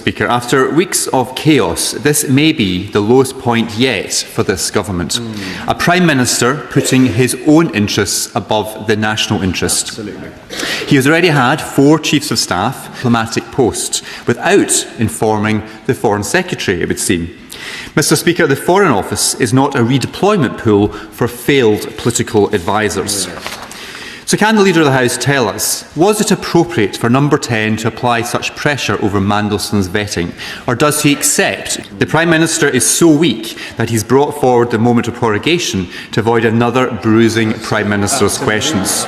Speaker, after weeks of chaos, this may be the lowest point yet for this government. A Prime Minister putting his own interests above the national interest. Absolutely. He has already had 4 Chiefs of Staff diplomatic posts without informing the Foreign Secretary, it would seem. Mr Speaker, the Foreign Office is not a redeployment pool for failed political advisers. So can the Leader of the House tell us, was it appropriate for Number 10 to apply such pressure over Mandelson's vetting? Or does he accept the Prime Minister is so weak that he's brought forward the moment of prorogation to avoid another bruising Prime Minister's questions?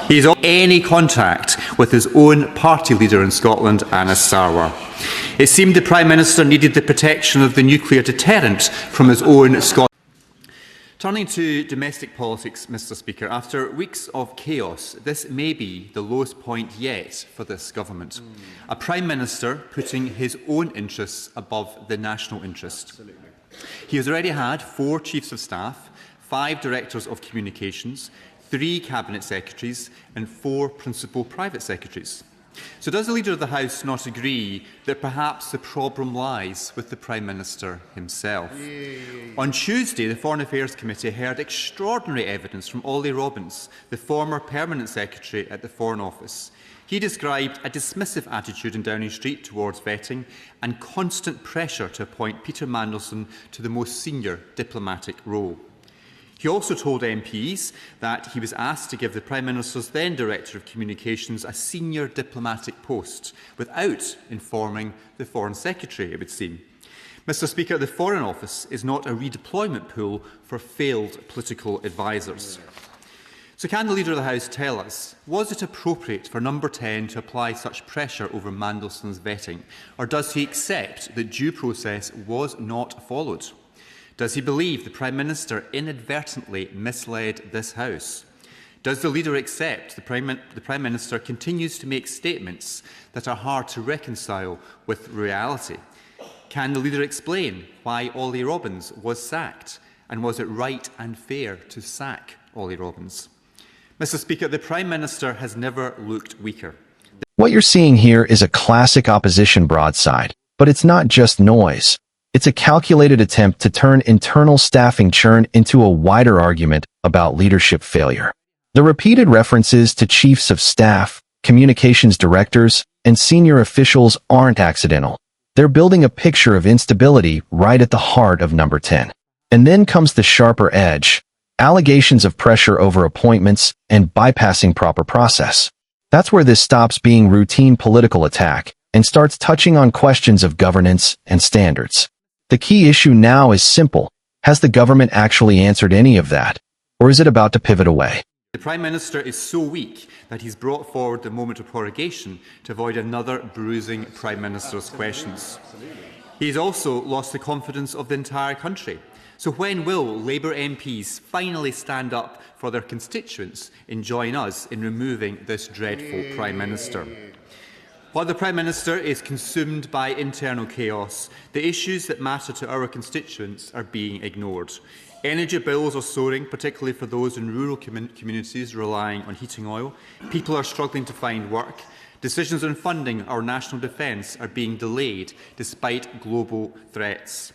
He is on any contact with his own party leader in Scotland, Anas Sarwar. It seemed the Prime Minister needed the protection of the nuclear deterrent from his own Scotland. Turning to domestic politics, Mr Speaker, after weeks of chaos, this may be the lowest point yet for this government. A Prime Minister putting his own interests above the national interest. Absolutely. He has already had 4 Chiefs of Staff, 5 Directors of Communications, 3 Cabinet Secretaries and 4 Principal Private Secretaries. So does the Leader of the House not agree that perhaps the problem lies with the Prime Minister himself? On Tuesday, the Foreign Affairs Committee heard extraordinary evidence from Ollie Robbins, the former Permanent Secretary at the Foreign Office. He described a dismissive attitude in Downing Street towards vetting and constant pressure to appoint Peter Mandelson to the most senior diplomatic role. He also told MPs that he was asked to give the Prime Minister's then Director of Communications a senior diplomatic post without informing the Foreign Secretary, it would seem. Mr Speaker, the Foreign Office is not a redeployment pool for failed political advisers. So can the Leader of the House tell us, was it appropriate for Number 10 to apply such pressure over Mandelson's vetting, or does he accept that due process was not followed? Does he believe the Prime Minister inadvertently misled this House? Does the Leader accept the Prime Minister continues to make statements that are hard to reconcile with reality? Can the Leader explain why Ollie Robbins was sacked? And was it right and fair to sack Ollie Robbins? Mr Speaker, the Prime Minister has never looked weaker. What you're seeing here is a classic opposition broadside, but it's not just noise. It's a calculated attempt to turn internal staffing churn into a wider argument about leadership failure. The repeated references to chiefs of staff, communications directors, and senior officials aren't accidental. They're building a picture of instability right at the heart of Number 10. And then comes the sharper edge, allegations of pressure over appointments and bypassing proper process. That's where this stops being routine political attack and starts touching on questions of governance and standards. The key issue now is simple. Has the government actually answered any of that? Or is it about to pivot away? The Prime Minister is so weak that he's brought forward the moment of prorogation to avoid another bruising Prime Minister's questions. He's also lost the confidence of the entire country. So when will Labour MPs finally stand up for their constituents and join us in removing this dreadful Prime Minister? While the Prime Minister is consumed by internal chaos, the issues that matter to our constituents are being ignored. Energy bills are soaring, particularly for those in rural communities relying on heating oil. People are struggling to find work. Decisions on funding our national defence are being delayed despite global threats.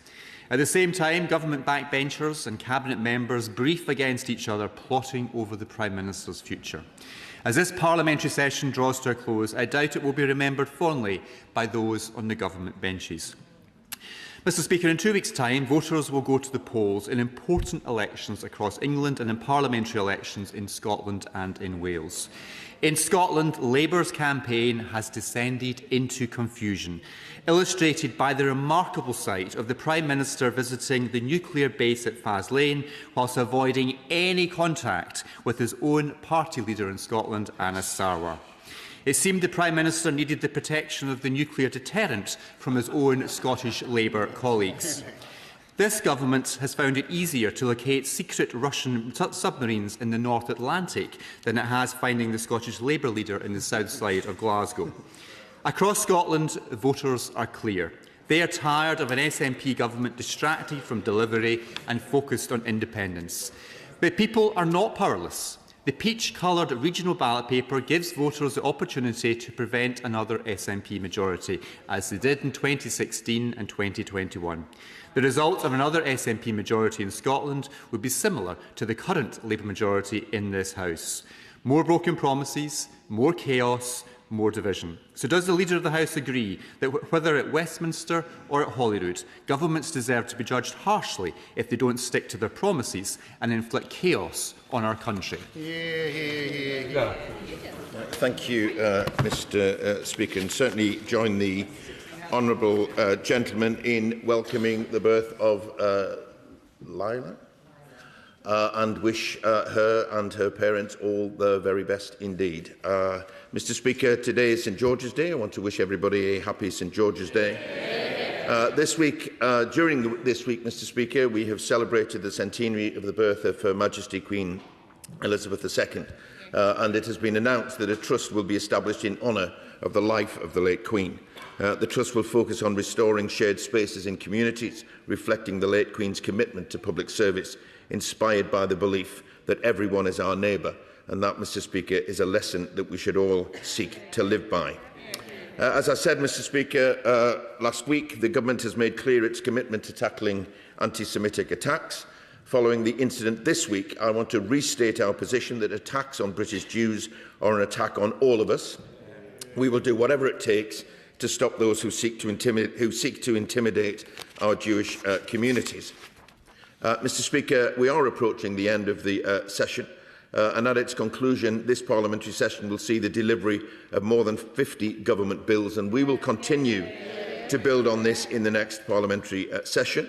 At the same time, government backbenchers and cabinet members brief against each other, plotting over the Prime Minister's future. As this parliamentary session draws to a close, I doubt it will be remembered fondly by those on the government benches. Mr Speaker, in 2 weeks' time, voters will go to the polls in important elections across England and in parliamentary elections in Scotland and in Wales. In Scotland, Labour's campaign has descended into confusion, illustrated by the remarkable sight of the Prime Minister visiting the nuclear base at Faslane whilst avoiding any contact with his own party leader in Scotland, Anas Sarwar. It seemed the Prime Minister needed the protection of the nuclear deterrent from his own Scottish Labour colleagues. This government has found it easier to locate secret Russian submarines in the North Atlantic than it has finding the Scottish Labour leader in the south side of Glasgow. Across Scotland, voters are clear. They are tired of an SNP government distracted from delivery and focused on independence. But people are not powerless. The peach-coloured regional ballot paper gives voters the opportunity to prevent another SNP majority, as they did in 2016 and 2021. The result of another SNP majority in Scotland would be similar to the current Labour majority in this House. More broken promises, more chaos, more division. So does the Leader of the House agree that whether at Westminster or at Holyrood, governments deserve to be judged harshly if they don't stick to their promises and inflict chaos on our country? Thank you, Mr Speaker, and certainly join the honourable gentleman in welcoming the birth of Lila. And wish her and her parents all the very best indeed. Mr Speaker, today is St George's Day. I want to wish everybody a happy St George's Day. During this week, Mr Speaker, we have celebrated the centenary of the birth of Her Majesty Queen Elizabeth II, and it has been announced that a trust will be established in honour of the life of the late Queen. The Trust will focus on restoring shared spaces in communities, reflecting the late Queen's commitment to public service, inspired by the belief that everyone is our neighbour, and that, Mr Speaker, is a lesson that we should all seek to live by. As I said, Mr Speaker, last week, the Government has made clear its commitment to tackling anti-Semitic attacks. Following the incident this week, I want to restate our position that attacks on British Jews are an attack on all of us. We will do whatever it takes to stop those who seek to intimidate our Jewish communities. Mr Speaker, we are approaching the end of the session, and at its conclusion, this parliamentary session will see the delivery of more than 50 government bills, and we will continue to build on this in the next parliamentary session.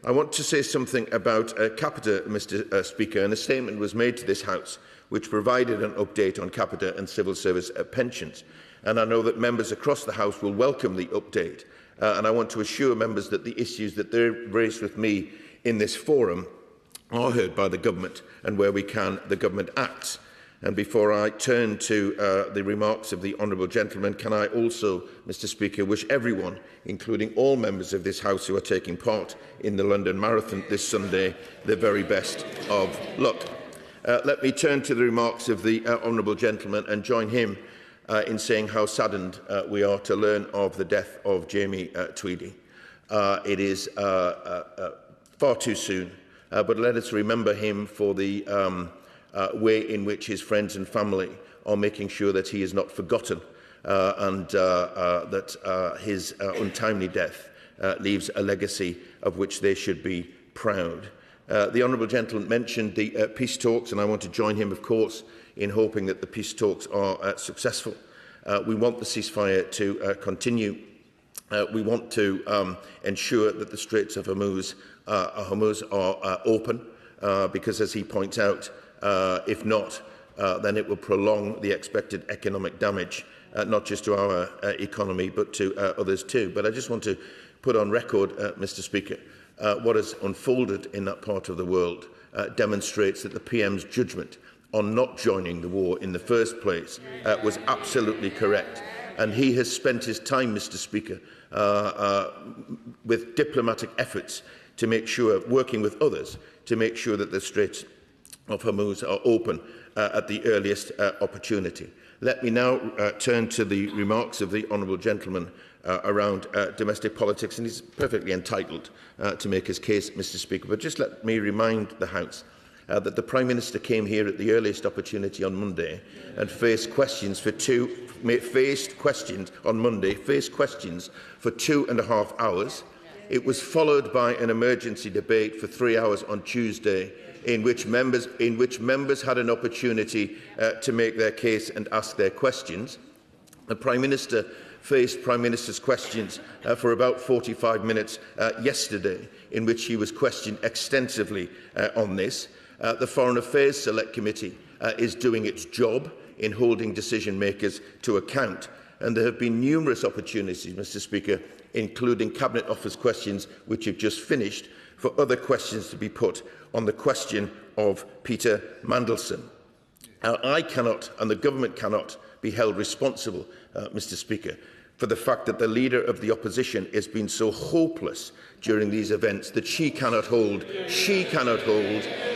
I want to say something about capita, Mr Speaker, and a statement was made to this House which provided an update on capita and civil service pensions. And I know that members across the House will welcome the update. And I want to assure members that the issues that they raised with me in this forum are heard by the Government, and where we can, the Government acts. And before I turn to the remarks of the honourable gentleman, can I also, Mr Speaker, wish everyone, including all members of this House who are taking part in the London Marathon this Sunday, the very best of luck. Let me turn to the remarks of the honourable gentleman and join him in saying how saddened we are to learn of the death of Jamie Tweedy. It is far too soon, but let us remember him for the way in which his friends and family are making sure that he is not forgotten, and that his untimely death leaves a legacy of which they should be proud. The honourable gentleman mentioned the peace talks, and I want to join him, of course, in hoping that the peace talks are successful. We want the ceasefire to continue. We want to ensure that the Straits of Hormuz are open, because, as he points out, if not, then it will prolong the expected economic damage, not just to our economy, but to others too. But I just want to put on record, Mr Speaker, what has unfolded in that part of the world demonstrates that the PM's judgment on not joining the war in the first place was absolutely correct. And he has spent his time, Mr Speaker, with diplomatic efforts to make sure, working with others, to make sure that the Straits of Hormuz are open at the earliest opportunity. Let me now turn to the remarks of the honourable gentleman around domestic politics, and he's perfectly entitled to make his case, Mr Speaker, but just let me remind the House that the Prime Minister came here at the earliest opportunity on Monday and faced questions for 2.5 hours. It was followed by an emergency debate for 3 hours on Tuesday, in which members had an opportunity to make their case and ask their questions. The Prime Minister faced Prime Minister's questions for about 45 minutes yesterday, in which he was questioned extensively on this. The Foreign Affairs Select Committee is doing its job in holding decision makers to account, and there have been numerous opportunities, Mr Speaker, including Cabinet Office questions which have just finished, for other questions to be put on the question of Peter Mandelson. I cannot, and the Government cannot, be held responsible, Mr Speaker, for the fact that the Leader of the Opposition has been so hopeless during these events that she cannot hold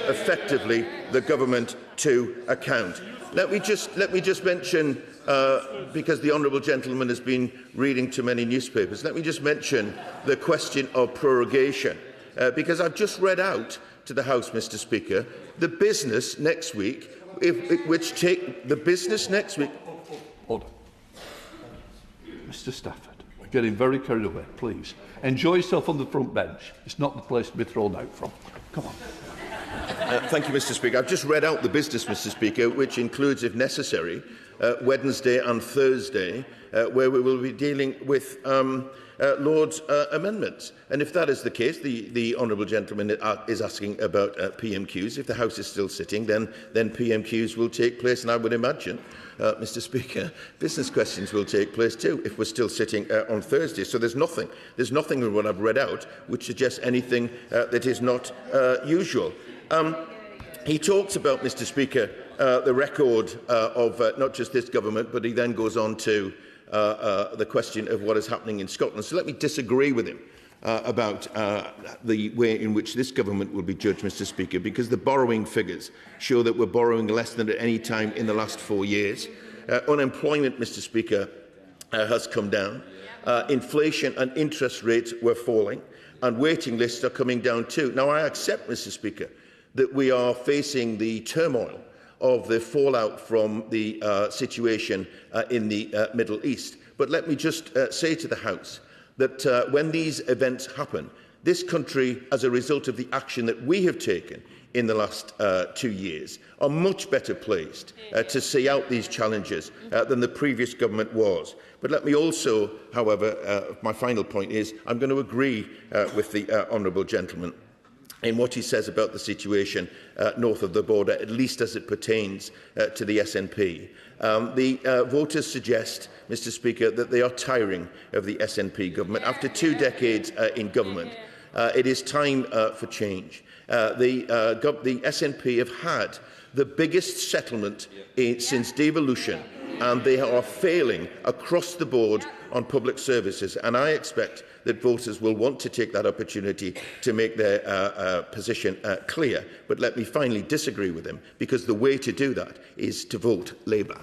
effectively the Government to account. Let me just mention, because the honourable gentleman has been reading too many newspapers, let me just mention the question of prorogation, because I've just read out to the House, Mr. Speaker, the business next week, Order. Mr. Stafford, we're getting very carried away. Please enjoy yourself on the front bench. It's not the place to be thrown out from. Come on. Thank you, Mr. Speaker. I've just read out the business, Mr. Speaker, which includes, if necessary, Wednesday and Thursday, where we will be dealing with Lord's amendments. And if that is the case, the honourable gentleman is asking about PMQs. If the House is still sitting, then PMQs will take place, and I would imagine, Mr. Speaker, business questions will take place too, if we're still sitting on Thursday. So there's nothing in what I've read out which suggests anything that is not usual. He talks about, Mr. Speaker, the record of not just this government, but he then goes on to the question of what is happening in Scotland. So let me disagree with him about the way in which this government will be judged, Mr. Speaker, because the borrowing figures show that we're borrowing less than at any time in the last 4 years. Unemployment, Mr. Speaker, has come down. Inflation and interest rates were falling, and waiting lists are coming down too. Now, I accept, Mr. Speaker, that we are facing the turmoil of the fallout from the situation in the Middle East. But let me just say to the House that when these events happen, this country, as a result of the action that we have taken in the last 2 years, are much better placed to see out these challenges than the previous government was. But let me also, however, my final point is I'm going to agree with the honourable gentleman in what he says about the situation north of the border, at least as it pertains to the SNP. The voters suggest, Mr. Speaker, that they are tiring of the SNP government. After 2 decades in government, it is time for change. The SNP have had the biggest settlement since devolution, and they are failing across the board on public services. And I expect that voters will want to take that opportunity to make their position clear. But let me finally disagree with him, because the way to do that is to vote Labour.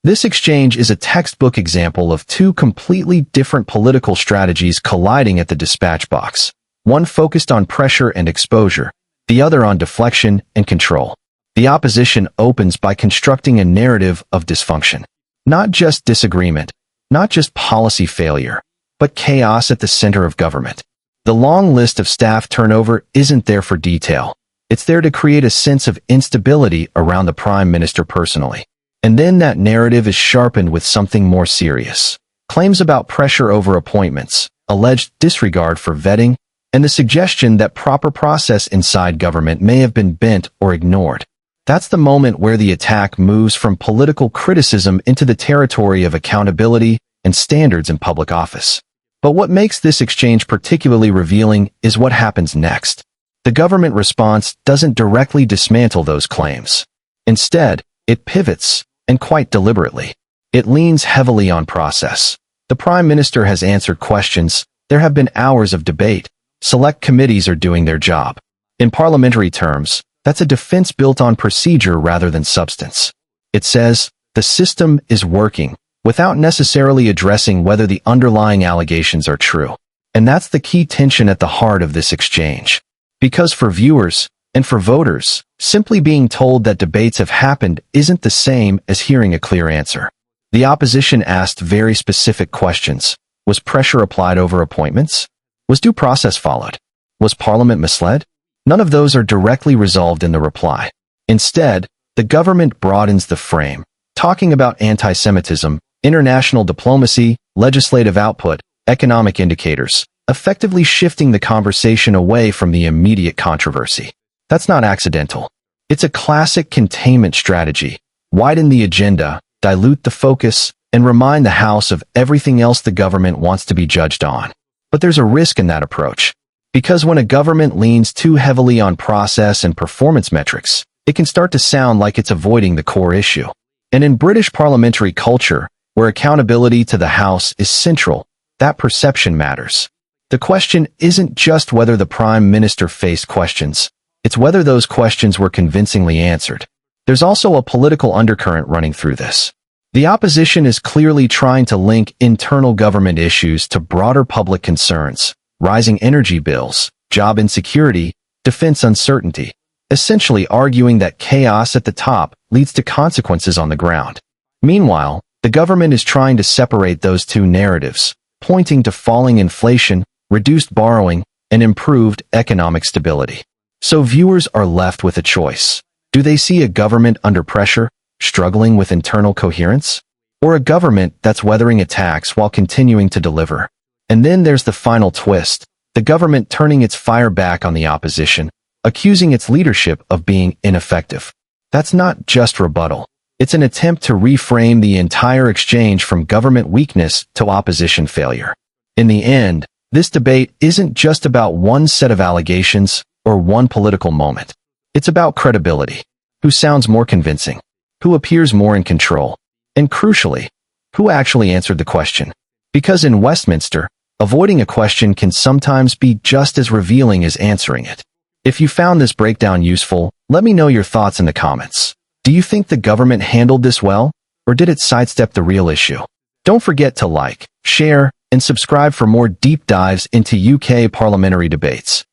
This exchange is a textbook example of two completely different political strategies colliding at the dispatch box. One focused on pressure and exposure, the other on deflection and control. The opposition opens by constructing a narrative of dysfunction. Not just disagreement, not just policy failure, but chaos at the center of government. The long list of staff turnover isn't there for detail. It's there to create a sense of instability around the Prime Minister personally. And then that narrative is sharpened with something more serious. Claims about pressure over appointments, alleged disregard for vetting, and the suggestion that proper process inside government may have been bent or ignored. That's the moment where the attack moves from political criticism into the territory of accountability and standards in public office. But what makes this exchange particularly revealing is what happens next. The government response doesn't directly dismantle those claims. Instead, it pivots, and quite deliberately. It leans heavily on process. The Prime Minister has answered questions. There have been hours of debate. Select committees are doing their job. In parliamentary terms, that's a defense built on procedure rather than substance. It says, the system is working, without necessarily addressing whether the underlying allegations are true. And that's the key tension at the heart of this exchange. Because for viewers, and for voters, simply being told that debates have happened isn't the same as hearing a clear answer. The opposition asked very specific questions. Was pressure applied over appointments? Was due process followed? Was Parliament misled? None of those are directly resolved in the reply. Instead, the government broadens the frame, talking about anti-Semitism, international diplomacy, legislative output, economic indicators, effectively shifting the conversation away from the immediate controversy. That's not accidental. It's a classic containment strategy. Widen the agenda, dilute the focus, and remind the House of everything else the government wants to be judged on. But there's a risk in that approach. Because when a government leans too heavily on process and performance metrics, it can start to sound like it's avoiding the core issue. And in British parliamentary culture, where accountability to the House is central, that perception matters. The question isn't just whether the Prime Minister faced questions. It's whether those questions were convincingly answered. There's also a political undercurrent running through this. The opposition is clearly trying to link internal government issues to broader public concerns, rising energy bills, job insecurity, defense uncertainty, essentially arguing that chaos at the top leads to consequences on the ground. Meanwhile, the government is trying to separate those two narratives, pointing to falling inflation, reduced borrowing, and improved economic stability. So viewers are left with a choice. Do they see a government under pressure, struggling with internal coherence? Or a government that's weathering attacks while continuing to deliver? And then there's the final twist, the government turning its fire back on the opposition, accusing its leadership of being ineffective. That's not just rebuttal. It's an attempt to reframe the entire exchange from government weakness to opposition failure. In the end, this debate isn't just about one set of allegations or one political moment. It's about credibility. Who sounds more convincing? Who appears more in control? And crucially, who actually answered the question? Because in Westminster, avoiding a question can sometimes be just as revealing as answering it. If you found this breakdown useful, let me know your thoughts in the comments. Do you think the government handled this well, or did it sidestep the real issue? Don't forget to like, share, and subscribe for more deep dives into UK parliamentary debates.